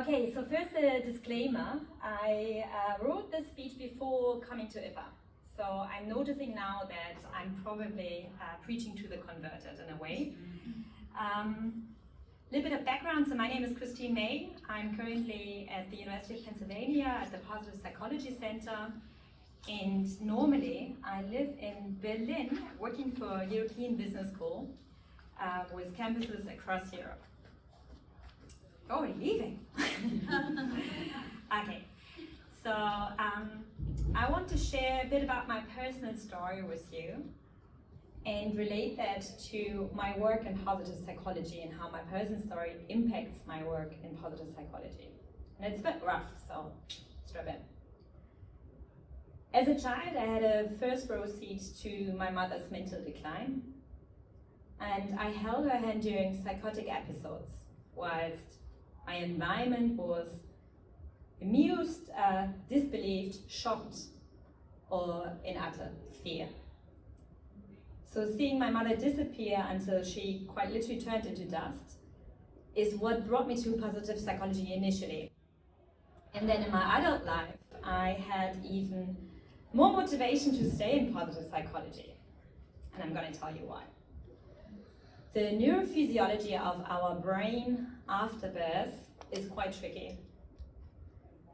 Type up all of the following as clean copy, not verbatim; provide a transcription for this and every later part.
Okay, so first a disclaimer. I wrote this speech before coming to IPPA. So I'm noticing now that I'm probably preaching to the converted in a way. Little bit of background, so my name is Christine May. I'm currently at the University of Pennsylvania at the Positive Psychology Center. And normally I live in Berlin working for European Business School with campuses across Europe. Oh, we're leaving. Okay, so I want to share a bit about my personal story with you and relate that to my work in positive psychology and how my personal story impacts my work in positive psychology. And it's a bit rough, so strap in. As a child, I had a first row seat to my mother's mental decline, and I held her hand during psychotic episodes, whilst my environment was amused, disbelieved, shocked, or in utter fear. So seeing my mother disappear until she quite literally turned into dust is what brought me to positive psychology initially. And then in my adult life, I had even more motivation to stay in positive psychology. And I'm going to tell you why. The neurophysiology of our brain after birth is quite tricky.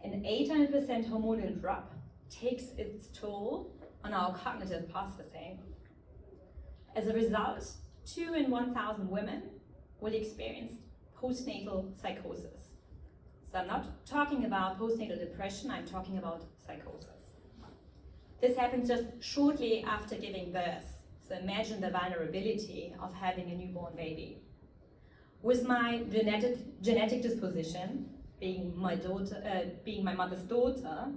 An 800% hormonal drop takes its toll on our cognitive processing. As a result, 2 in 1,000 women will experience postnatal psychosis. So I'm not talking about postnatal depression, I'm talking about psychosis. This happens just shortly after giving birth. So imagine the vulnerability of having a newborn baby. With my genetic disposition, being my mother's daughter,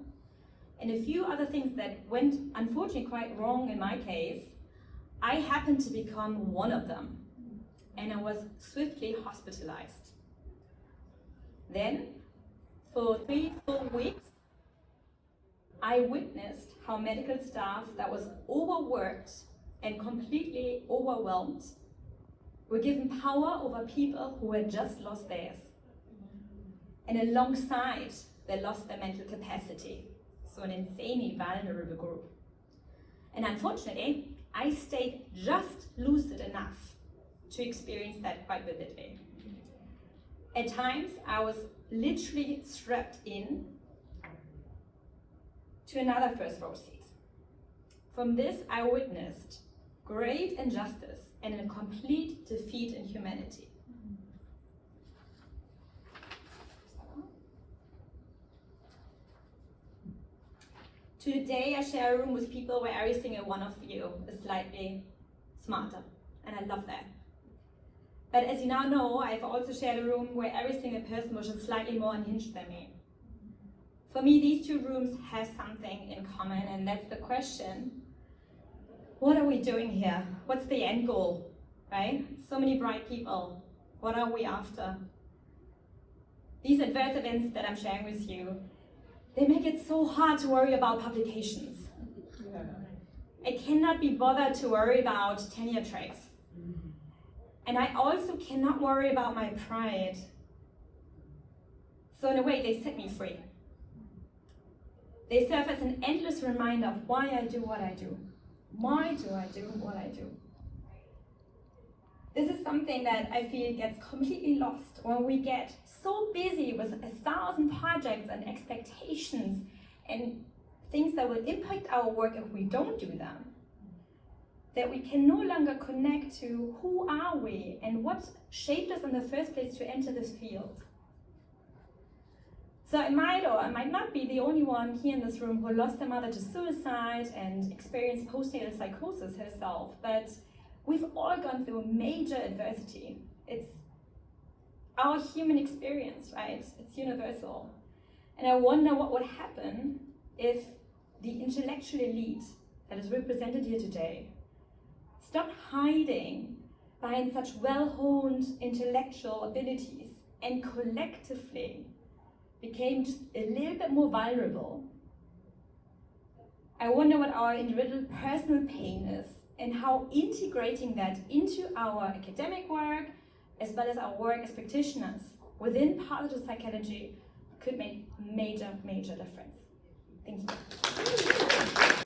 and a few other things that went unfortunately quite wrong in my case, I happened to become one of them, and I was swiftly hospitalized. Then, for 3 full weeks, I witnessed how medical staff that was overworked and completely overwhelmed were given power over people who had just lost theirs. And alongside, they lost their mental capacity. So an insanely vulnerable group. And unfortunately, I stayed just lucid enough to experience that quite vividly. At times, I was literally strapped in to another first row seat. From this, I witnessed grave injustice and a complete defeat in humanity. Today, I share a room with people where every single one of you is slightly smarter, and I love that. But as you now know, I've also shared a room where every single person was just slightly more unhinged than me. For me, these 2 rooms have something in common, and that's the question: what are we doing here? What's the end goal, right? So many bright people. What are we after? These adverse events that I'm sharing with you, they make it so hard to worry about publications. I cannot be bothered to worry about tenure tracks. And I also cannot worry about my pride. So in a way, they set me free. They serve as an endless reminder of why I do what I do. Why do I do what I do? This is something that I feel gets completely lost when we get so busy with 1,000 projects and expectations and things that will impact our work if we don't do them, that we can no longer connect to who are we and what shaped us in the first place to enter this field. So I might or I might not be the only one here in this room who lost their mother to suicide and experienced postnatal psychosis herself, but we've all gone through major adversity. It's our human experience, right? It's universal. And I wonder what would happen if the intellectual elite that is represented here today stopped hiding behind such well-honed intellectual abilities and collectively became just a little bit more vulnerable. I wonder what our individual personal pain is and how integrating that into our academic work as well as our work as practitioners within positive psychology could make major difference.